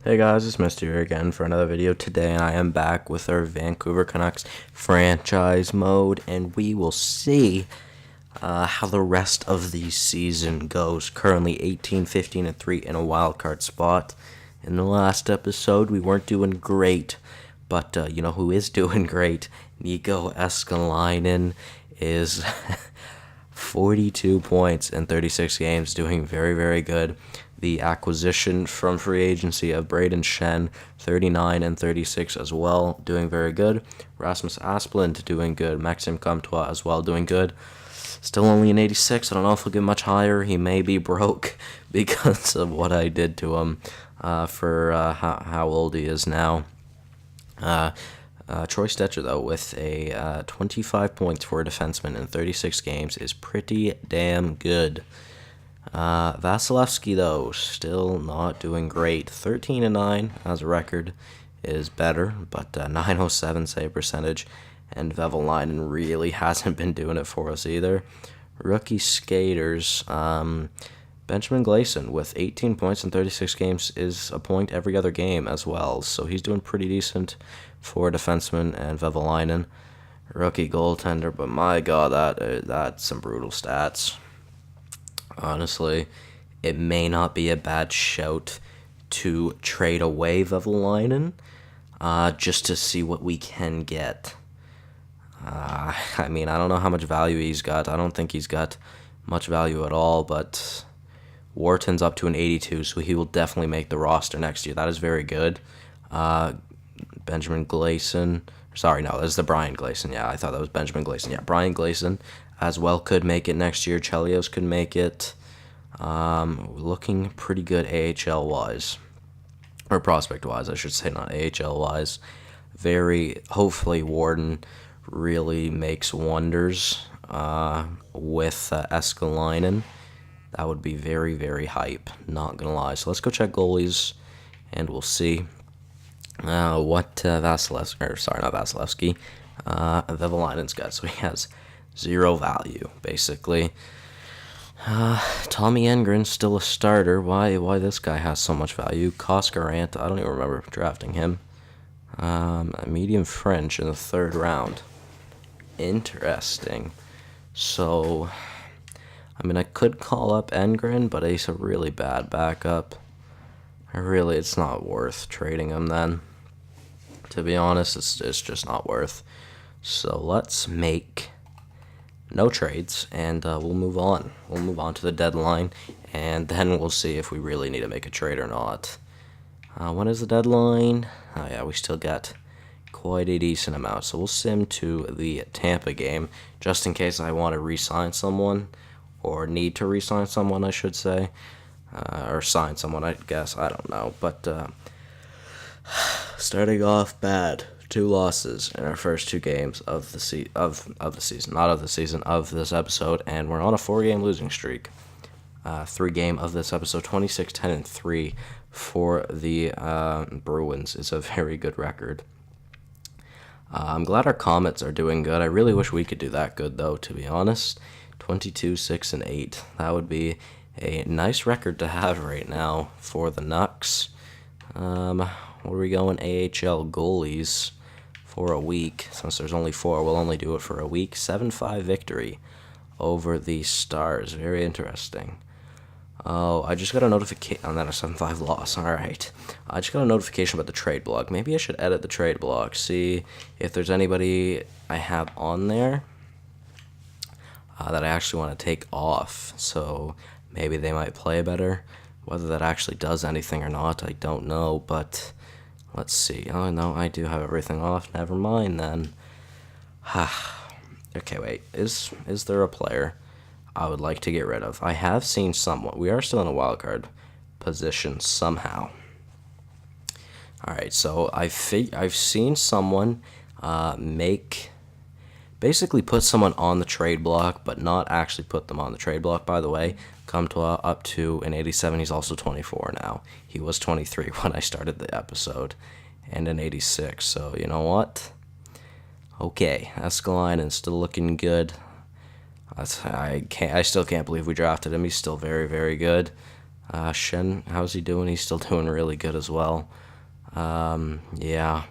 Hey guys, it's Misty here again for another video. Today I am back with our Vancouver Canucks franchise mode, and we will see how the rest of the season goes. Currently 18, 15, and 3 in a wild card spot. In the last episode, we weren't doing great, but you know who is doing great? Nico Eskalainen is 42 points in 36 games, doing very, very good. The acquisition from free agency of Braden Shen, 39 and 36 as well, doing very good. Rasmus Asplund doing good. Maxime Comtois as well, doing good. Still only an 86. I don't know if he'll get much higher. He may be broke because of what I did to him for how old he is now. Troy Stetcher, though, with a 25 points for a defenseman in 36 games is pretty damn good. Vasilevsky, though, still not doing great. 13-9 as a record is better, but 907 save percentage, and Vevalainen really hasn't been doing it for us either. Rookie skaters, Benjamin Gleason with 18 points in 36 games is a point every other game as well, so he's doing pretty decent for a defenseman, and Vevalainen, rookie goaltender, but my god, that's some brutal stats. Honestly, it may not be a bad shout to trade away Vevalainen just to see what we can get. I mean, I don't know how much value he's got. I don't think he's got much value at all, but Wharton's up to an 82, so he will definitely make the roster next year. That is very good. Benjamin Gleason. Sorry, no, that's the Brian Gleason. Yeah, I thought that was Benjamin Gleason. Yeah, Brian Gleason as well could make it next year. Chelios could make it. Looking pretty good AHL-wise. Or prospect-wise, I should say, not AHL-wise. Hopefully Warden really makes wonders with Eskalainen. That would be very, very hype, not gonna lie. So let's go check goalies, and we'll see what Vevalainen's got. So he has 0 value, basically. Tommy Engren's still a starter. Why this guy has so much value? Coscarant, I don't even remember drafting him. A medium French in the 3rd round. Interesting. So, I mean, I could call up Engren, but he's a really bad backup. It's not worth trading him then. To be honest, it's just not worth. So let's make no trades, and we'll move on. We'll move on to the deadline, and then we'll see if we really need to make a trade or not. When is the deadline? Oh yeah, we still got quite a decent amount, so we'll sim to the Tampa game, just in case I want to re-sign someone, or need to re-sign someone, I should say. Or sign someone, I guess. I don't know. But starting off bad. 2 losses in our first 2 games of the season, not of the season, of this episode, and we're on a 4-game losing streak. 3-game of this episode, 26, 10, and 3 for the Bruins is a very good record. I'm glad our Comets are doing good. I really wish we could do that good, though, to be honest. 22, 6, and 8. That would be a nice record to have right now for the Canucks. What are we going? AHL goalies for a week. Since there's only 4, we'll only do it for a week. 7-5 victory over the Stars. Very interesting. Oh, I just got a notification. And then a 7-5 loss. Alright. I just got a notification about the trade block. Maybe I should edit the trade block. See if there's anybody I have on there that I actually want to take off. So maybe they might play better. Whether that actually does anything or not, I don't know, but let's see. Oh, no, I do have everything off. Never mind, then. Okay, wait. Is there a player I would like to get rid of? I have seen someone. We are still in a wild card position somehow. Alright, so I've seen someone basically put someone on the trade block, but not actually put them on the trade block, by the way. Comtois up to an 87. He's also 24 now. He was 23 when I started the episode, and an 86. So, you know what? Okay, Eskalainen's still looking good. I still can't believe we drafted him. He's still very, very good. Shen, how's he doing? He's still doing really good as well. Yeah.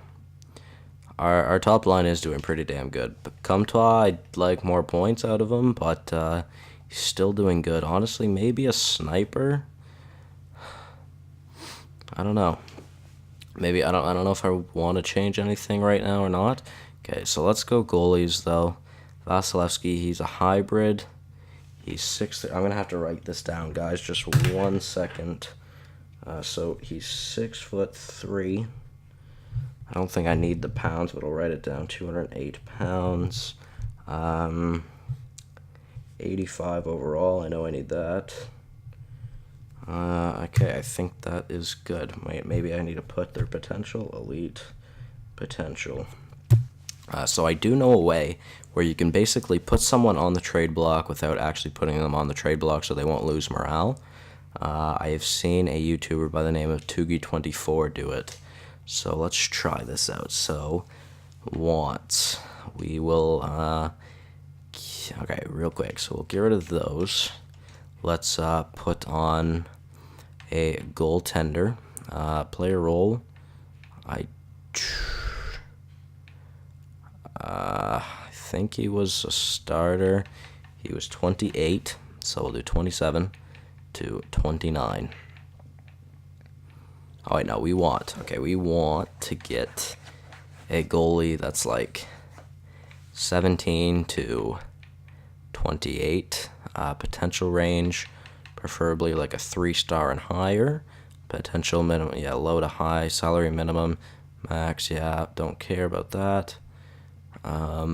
Our top line is doing pretty damn good. But Comtois, I'd like more points out of him, but he's still doing good. Honestly, maybe a sniper. I don't know. Maybe I don't know if I want to change anything right now or not. Okay, so let's go goalies though. Vasilevsky, he's a hybrid. He's 6'3". I'm gonna have to write this down, guys. Just 1 second. So he's 6'3". I don't think I need the pounds, but I'll write it down. 208 pounds. 85 overall. I know I need that. Okay, I think that is good. Wait, maybe I need to put their potential. Elite potential. So I do know a way where you can basically put someone on the trade block without actually putting them on the trade block so they won't lose morale. I have seen a YouTuber by the name of Tugi24 do it. So let's try this out. So, wants. We will, okay, real quick. So we'll get rid of those. Let's put on a goaltender. Player role. I think he was a starter. He was 28, so we'll do 27 to 29. Oh, wait, no, we want to get a goalie that's like 17 to 28. Potential range, preferably like a 3-star and higher. Potential minimum, yeah, low to high. Salary minimum, max, yeah, don't care about that. I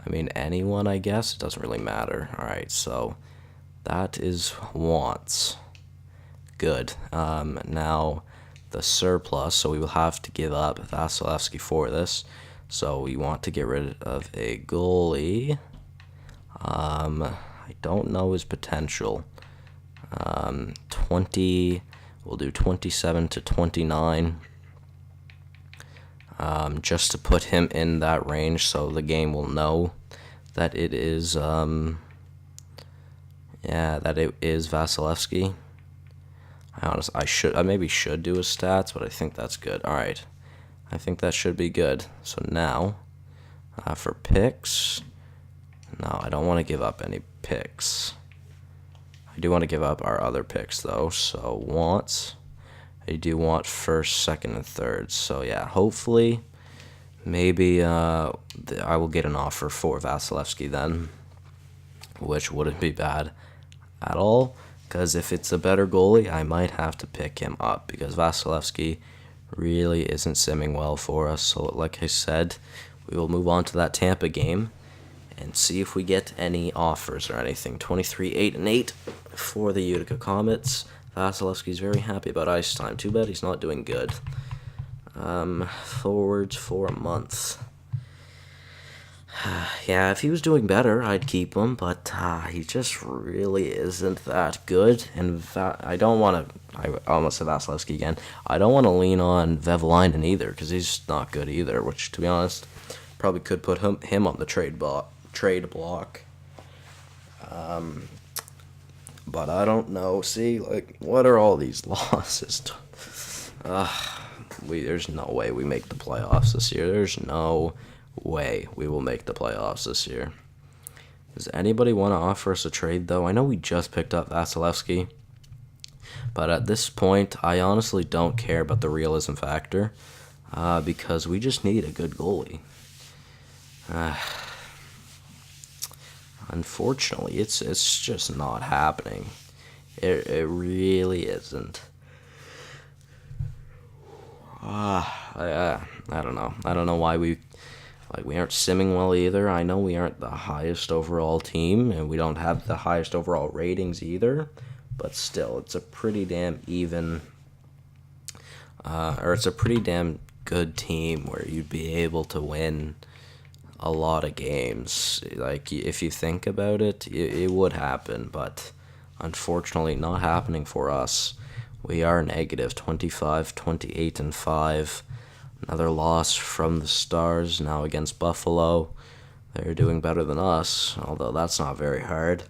mean, anyone, I guess. It doesn't really matter. All right, so that is wants. Good. Now the surplus, so we will have to give up Vasilevsky for this. So we want to get rid of a goalie. I don't know his potential. 20, we'll do 27 to 29. Just to put him in that range so the game will know that it is, that it is Vasilevsky. I maybe should do his stats, but I think that's good. All right. I think that should be good. So now, for picks, no, I don't want to give up any picks. I do want to give up our other picks, though. So wants, I do want first, second, and third. So yeah, hopefully, maybe I will get an offer for Vasilevsky then, which wouldn't be bad at all. Because if it's a better goalie, I might have to pick him up because Vasilevsky really isn't simming well for us. So like I said, we will move on to that Tampa game and see if we get any offers or anything. 23-8-8 for the Utica Comets. Vasilevsky's very happy about ice time. Too bad he's not doing good. Forwards for a month. Yeah, if he was doing better, I'd keep him, but he just really isn't that good. And I don't want to. I almost said Vasilevsky again. I don't want to lean on Vevalainen either because he's not good either. Which, to be honest, probably could put him on the trade block. But I don't know. See, like, what are all these losses? There's no way we make the playoffs this year. There's no way we will make the playoffs this year. Does anybody want to offer us a trade, though? I know we just picked up Vasilevsky, but at this point, I honestly don't care about the realism factor because we just need a good goalie. Unfortunately, it's just not happening. It really isn't. I don't know. I don't know why we aren't simming well either. I know we aren't the highest overall team, and we don't have the highest overall ratings either. But still, it's a pretty damn even, or it's a pretty damn good team where you'd be able to win a lot of games. Like, if you think about it, it would happen, but unfortunately not happening for us. We are negative 25, 28, and 5. Another loss from the Stars now against Buffalo. They're doing better than us, although that's not very hard.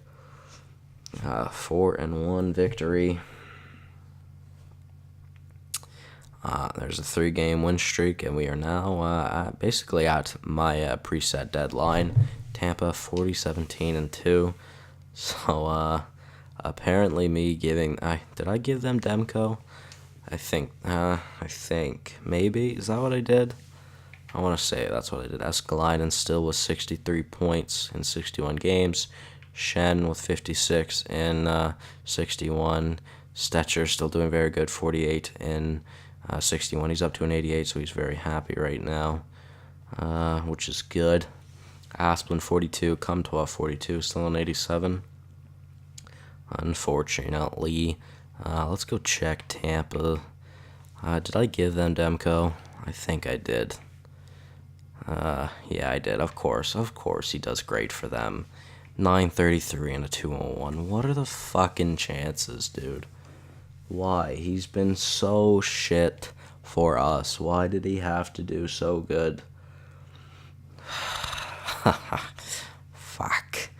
4-1 victory. There's a 3-game win streak, and we are now basically at my preset deadline. Tampa 40-17-2. So apparently, me giving did I give them Demko? I think maybe is that what I did? I want to say that's what I did. Escalainen still with 63 points in 61 games. Shen with 56 in 61. Stetcher still doing very good, 48 in 61. He's up to an 88, so he's very happy right now, which is good. Asplin 42, Comtois 42, still an 87. Unfortunately, let's go check Tampa. Did I give them Demko? I think I did. Yeah, I did. Of course, he does great for them. 933 and a 201. What are the fucking chances, dude? Why? He's been so shit for us. Why did he have to do so good? Fuck.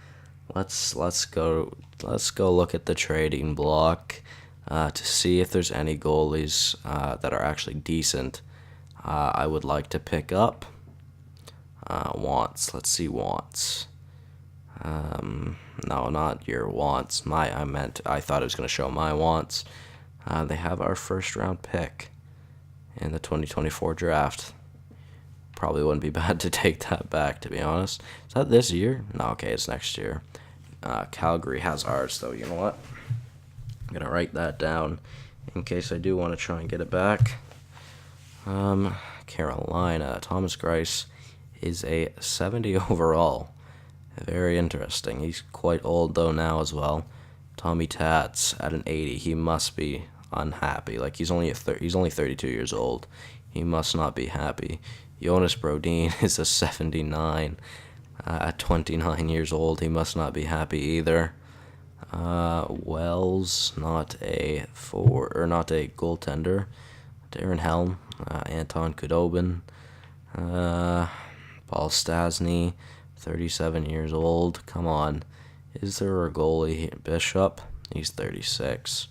Let's go look at the trading block to see if there's any goalies that are actually decent. I would like to pick up. Wants. Let's see wants. No, not your wants. I thought it was going to show my wants. They have our first round pick in the 2024 draft. Probably wouldn't be bad to take that back, to be honest. Is that this year? No, okay, it's next year. Calgary has ours, though. You know what? I'm going to write that down in case I do want to try and get it back. Carolina. Thomas Greiss is a 70 overall. Very interesting. He's quite old, though, now as well. Tommy Tats at an 80. He must be unhappy. Like, he's only 32 years old. He must not be happy. Jonas Brodin is a 79 at 29 years old. He must not be happy either. Wells, not a goaltender. Darren Helm, Anton Khudobin, Paul Stastny, 37 years old. Come on. Is there a goalie here? Bishop? He's 36.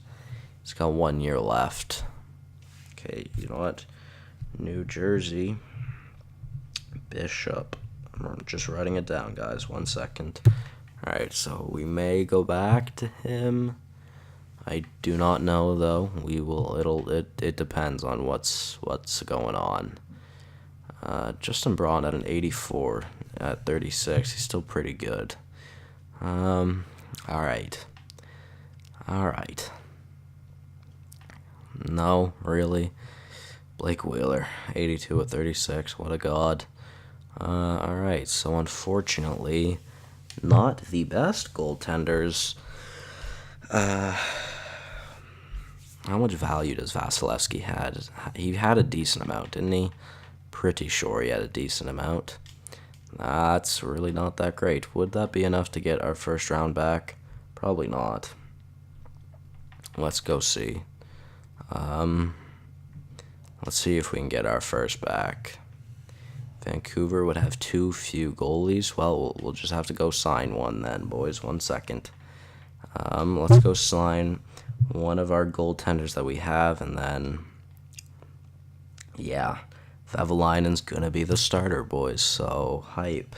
He's got 1 year left. Okay, you know what? New Jersey. Bishop. I'm just writing it down, guys. 1 second. Alright, so we may go back to him. I do not know, though. We will. It depends on what's going on. Justin Braun at an 84 at 36. He's still pretty good. Alright. No, really. Blake Wheeler, 82 at 36. What a god. Alright, so unfortunately, not the best goaltenders. How much value does Vasilevsky had? He had a decent amount, didn't he? Pretty sure he had a decent amount. That's really not that great. Would that be enough to get our first round back? Probably not. Let's go see. Let's see if we can get our first back. Vancouver would have too few goalies. Well, we'll just have to go sign one then, boys. 1 second. Let's go sign one of our goaltenders that we have, and then, yeah, Vavalainen's gonna be the starter, boys. So hype.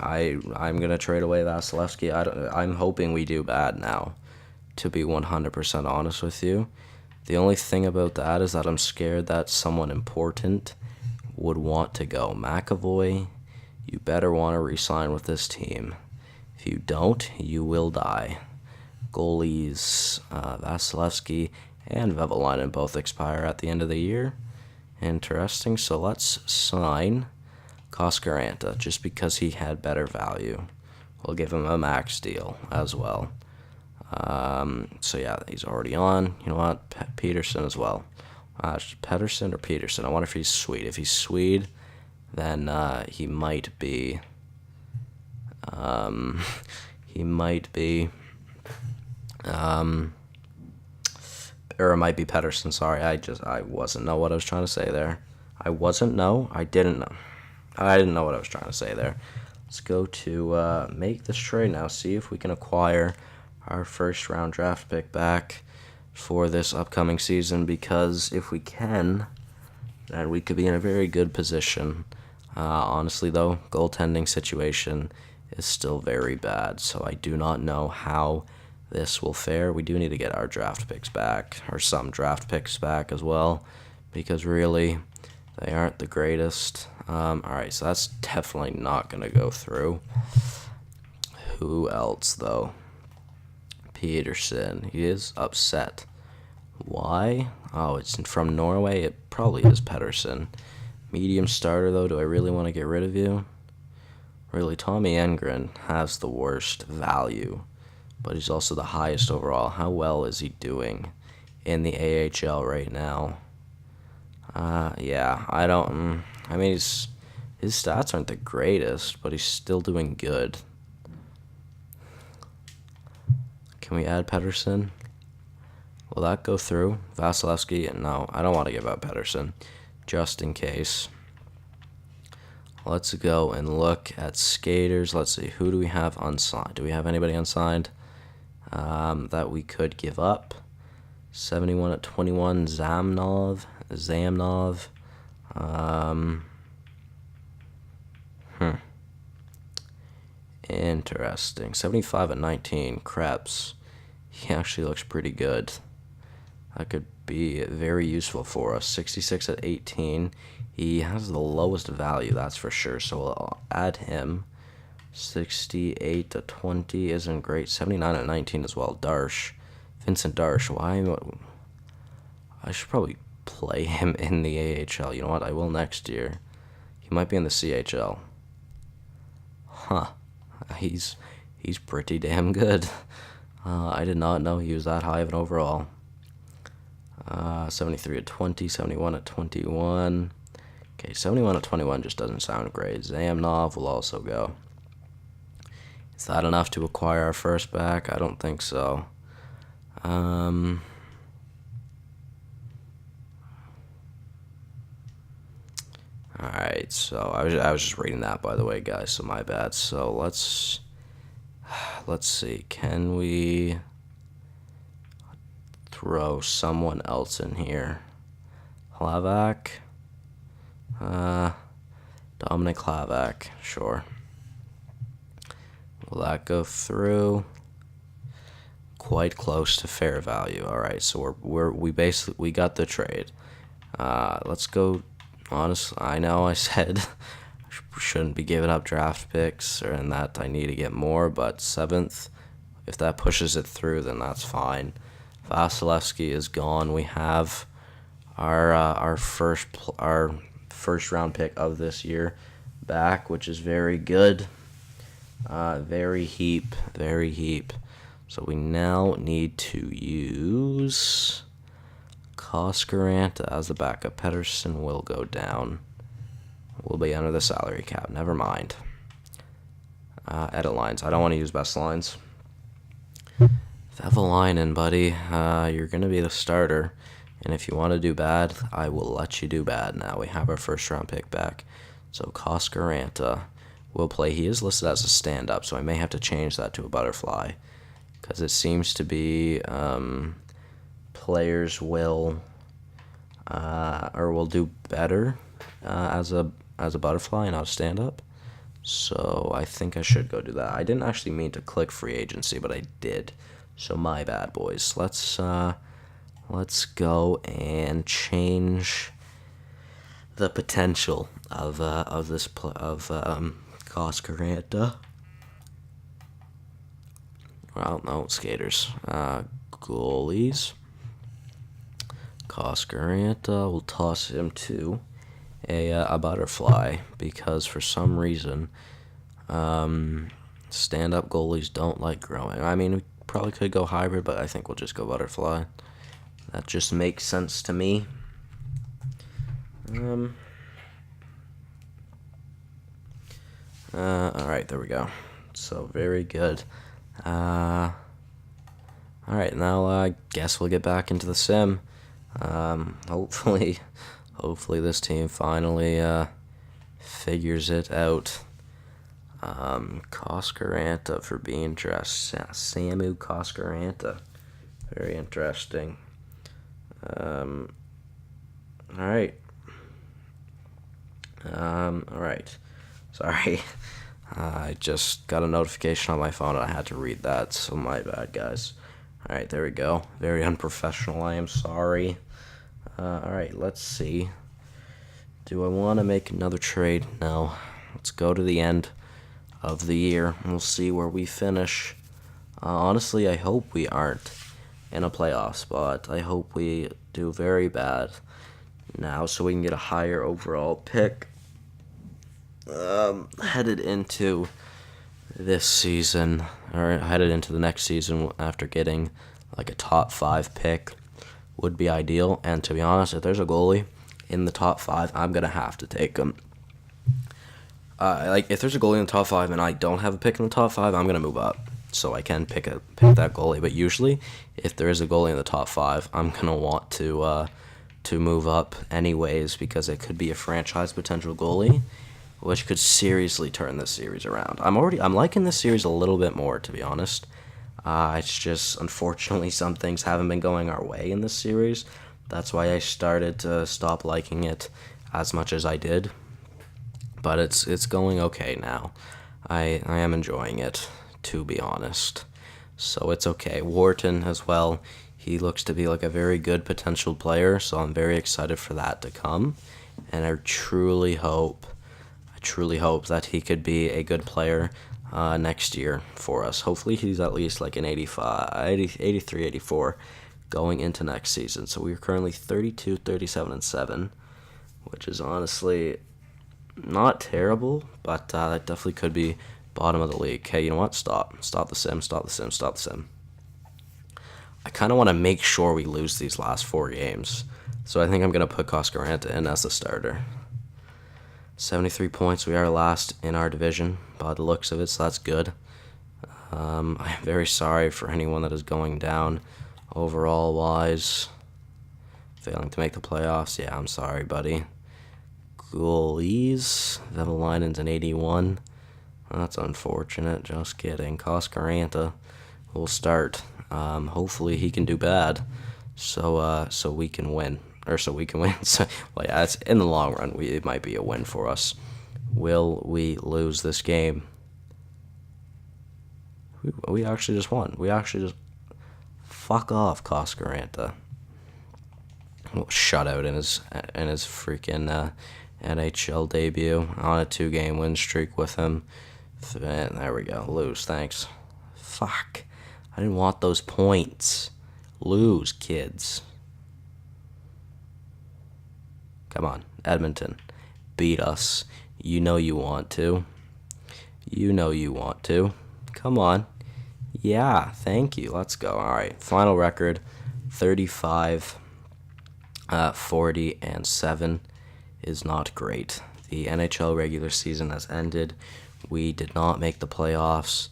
I'm gonna trade away Vasilevsky. I'm hoping we do bad now. To be 100% honest with you, the only thing about that is that I'm scared that someone important would want to go. McAvoy, you better want to re-sign with this team. If you don't, you will die. Goalies, Vasilevsky and Vavalainen both expire at the end of the year. Interesting. So let's sign Koskaranta just because he had better value. We'll give him a max deal as well. So yeah, he's already on. You know what? Peterson as well. Pedersen or Peterson? I wonder if he's Swede. If he's Swede, then he might be. Or it might be Pedersen. Sorry, I wasn't know what I was trying to say there. I didn't know. I didn't know what I was trying to say there. Let's go to make this trade now. See if we can acquire our first round draft pick back for this upcoming season, because if we can, then we could be in a very good position. Honestly, though, goaltending situation is still very bad, so I do not know how this will fare. We do need to get our draft picks back, or some draft picks back as well, because really, they aren't the greatest. Alright, so that's definitely not going to go through. Who else, though? Peterson. He is upset. Why? Oh, it's from Norway? It probably is Pedersen. Medium starter, though. Do I really want to get rid of you? Really, Tommy Engren has the worst value, but he's also the highest overall. How well is he doing in the AHL right now? Yeah, I don't... I mean, his stats aren't the greatest, but he's still doing good. Can we add Pedersen? Will that go through? Vasilevsky? No, I don't want to give up Pedersen, just in case. Let's go and look at skaters. Let's see, who do we have unsigned? Do we have anybody unsigned that we could give up? 71 at 21, Zamnov. Interesting. 75 at 19, Krebs. He actually looks pretty good. That could be very useful for us. 66 at 18. He has the lowest value, that's for sure, so I'll add him. 68 to 20 isn't great. 79 at 19 as well. Darsh. Vincent Darsh. Why? I should probably play him in the AHL. You know what? I will next year. He might be in the CHL. Huh. He's pretty damn good. I did not know he was that high of an overall. 73 at 20, 71 at 21. Okay, 71 at 21 just doesn't sound great. Zamnov will also go. Is that enough to acquire our first back? I don't think so. Alright, so I was just reading that, by the way, guys, so my bad. So let's see, can we throw someone else in here? Hlavak? Dominic Hlavak, sure. Will that go through? Quite close to fair value. Alright, so we got the trade. Let's go. Honestly, I know I said I shouldn't be giving up draft picks, or in that I need to get more, but 7th, if that pushes it through, then that's fine. Vasilevsky is gone. We have our first round pick of this year back, which is very good. Very heap. So we now need to use Koskaranta as the backup. Pedersen will go down. We'll be under the salary cap. Never mind. Edit lines. I don't want to use best lines. Vevalainen, buddy. You're going to be the starter. And if you want to do bad, I will let you do bad now. We have our first round pick back. So Koskaranta will play. He is listed as a stand-up, so I may have to change that to a butterfly, because it seems to be players will do better as a butterfly and not a stand-up. So I think I should go do that. I didn't actually mean to click free agency, but I did. So my bad, boys. Let's go and change the potential of Koskaranta. Well, no, skaters. Goalies. Koskaranta, we'll toss him to a butterfly, because for some reason stand-up goalies don't like growing. I mean, we probably could go hybrid, but I think we'll just go butterfly. That just makes sense to me. Alright, there we go. So, very good. Alright, now I guess we'll get back into the sim. Hopefully this team finally figures it out. Koskaranta for being dressed. Samu Koskaranta. Very interesting. All right. All right. Sorry. I just got a notification on my phone and I had to read that, so my bad, guys. All right, there we go. Very unprofessional. I am sorry. All right, let's see. Do I want to make another trade? No. Let's go to the end of the year. We'll see where we finish. Honestly, I hope we aren't in a playoff spot. I hope we do very bad now so we can get a higher overall pick headed into this season, or headed into the next season after getting like a top 5 pick would be ideal. And to be honest, if there's a goalie in the top 5, I'm going to have to take him. If there's a goalie in the top 5 and I don't have a pick in the top 5, I'm going to move up so I can pick that goalie. But usually, if there is a goalie in the top 5, I'm going to want to move up anyways because it could be a franchise potential goalie, which could seriously turn this series around. I'm liking this series a little bit more, to be honest. It's just, unfortunately, some things haven't been going our way in this series. That's why I started to stop liking it as much as I did. But it's going okay now. I am enjoying it, to be honest. So it's okay. Wharton as well. He looks to be like a very good potential player, so I'm very excited for that to come. And I truly hope that he could be a good player next year for us. Hopefully he's at least like an 83, 84 going into next season. So we're currently 32, 37, and 7, which is honestly not terrible, but that definitely could be bottom of the league. Hey, you know what? Stop the sim. I kind of want to make sure we lose these last 4 games. So I think I'm going to put Koskaranta in as the starter. 73 points. We are last in our division by the looks of it, so that's good. I'm very sorry for anyone that is going down overall wise. Failing to make the playoffs. Yeah, I'm sorry, buddy. Goalies. Vevalainen's an 81. That's unfortunate. Just kidding. Koskaranta will start. Hopefully he can do bad, so we can win. So, well, yeah, it's, in the long run, it might be a win for us. Will we lose this game? We actually just won. Fuck off, Koskaranta. Shutout in his freaking NHL debut on a 2-game win streak with him. And there we go. Lose. Thanks. Fuck. I didn't want those points. Lose, kids. Come on, Edmonton. Beat us. You know you want to. Come on. Yeah, thank you. Let's go. All right, final record, 35, 40, and 7 is not great. The NHL regular season has ended. We did not make the playoffs.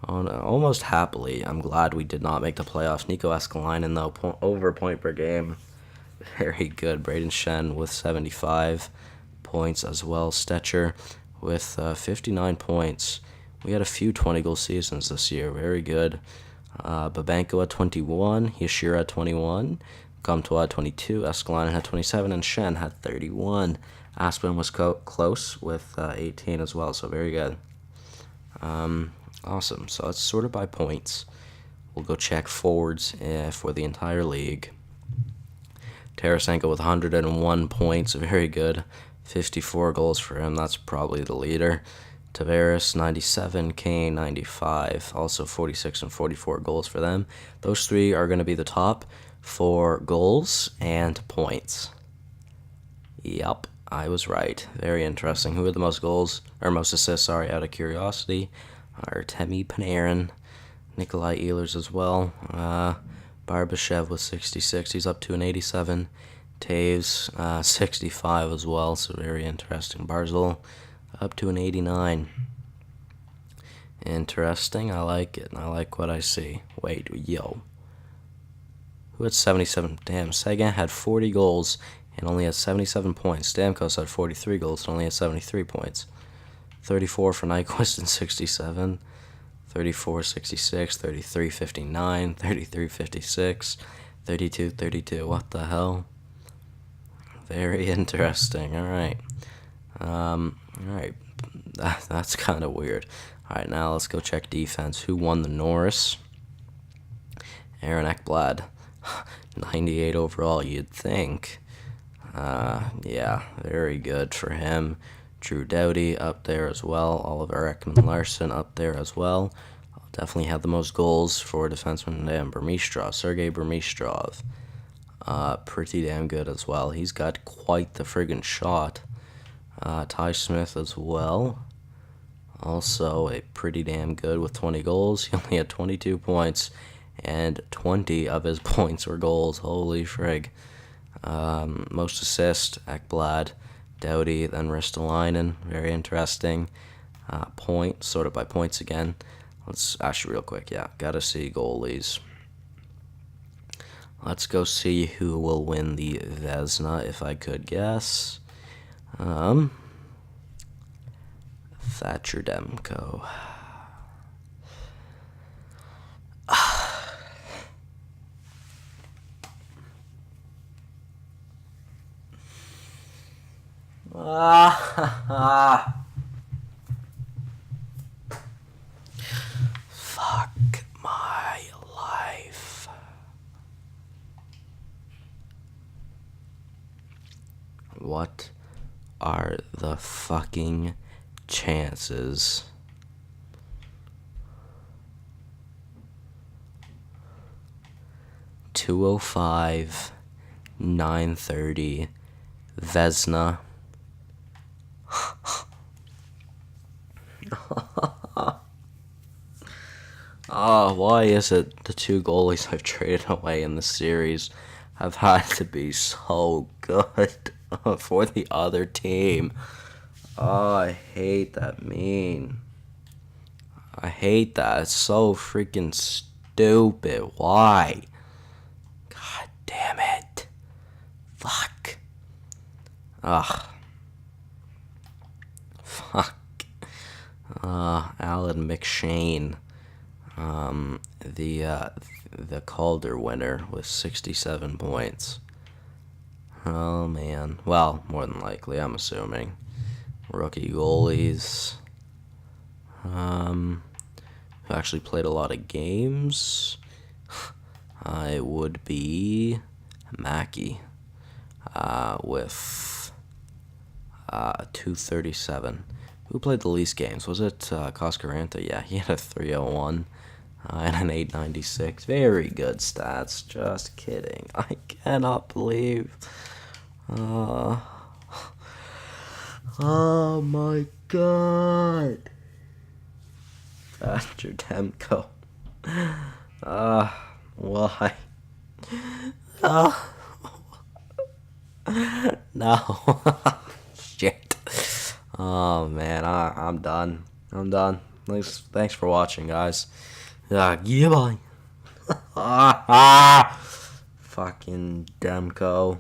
Almost happily, I'm glad we did not make the playoffs. Nico Escalainen, though, over point per game. Very good. Braden Shen with 75 points as well. Stetcher with 59 points. We had a few 20-goal seasons this year. Very good. Babenko at 21. Yashira at 21. Comtois at 22. Escalainen had 27. And Shen had 31. Aspen was close with 18 as well. So very good. Awesome. So let's sort it by points. We'll go check forwards for the entire league. Tarasenko with 101 points, very good. 54 goals for him, that's probably the leader. Tavares, 97, Kane, 95, also 46 and 44 goals for them. Those 3 are going to be the top for goals and points. Yup, I was right. Very interesting. Who had the most goals, or most assists, out of curiosity? Artemi Panarin, Nikolai Ehlers as well. Barbashev with 66. He's up to an 87. Taves, 65 as well, so very interesting. Barzal up to an 89. Interesting. I like it. I like what I see. Wait, yo. Who had 77? Damn, Seguin had 40 goals and only had 77 points. Stamkos had 43 goals and only had 73 points. 34 for Nyquist and 67. 34-66, 33-59, 33-56, 32-32. What the hell? Very interesting. All right. All right. That's kind of weird. All right, now let's go check defense. Who won the Norris? Aaron Ekblad. 98 overall, you'd think. Yeah, very good for him. Drew Doughty up there as well. Oliver Ekman-Larsson up there as well. Definitely had the most goals for defenseman. And Sergei Burmistrov. Pretty damn good as well. He's got quite the friggin' shot. Ty Smith as well. Also a pretty damn good with 20 goals. He only had 22 points, and 20 of his points were goals. Holy frig. Most assists, Ekblad, Doughty, then Ristolainen. Very interesting. Point, sorted by points again. Let's actually real quick, yeah, gotta see goalies. Let's go see who will win the Vezina, if I could guess. Thatcher Demko. Fuck my life. What are the fucking chances? .205, 930, Vezina. Why is it the two goalies I've traded away in the series have had to be so good for the other team? Oh, I hate that meme. I hate that. It's so freaking stupid. Why? God damn it. Fuck. Ugh. Fuck. Alan McShane. The Calder winner with 67 points. Oh, man. Well, more than likely, I'm assuming. Rookie goalies. Who actually played a lot of games. It would be Mackey with 237. Who played the least games? Was it Coscaranta? Yeah, he had a 301 and an 896. Very good stats. Just kidding. I cannot believe. Oh my god. Thatcher Demko. Why? No. Shit. Oh man, I'm done. Thanks for watching, guys. Goodbye. Fucking Demko.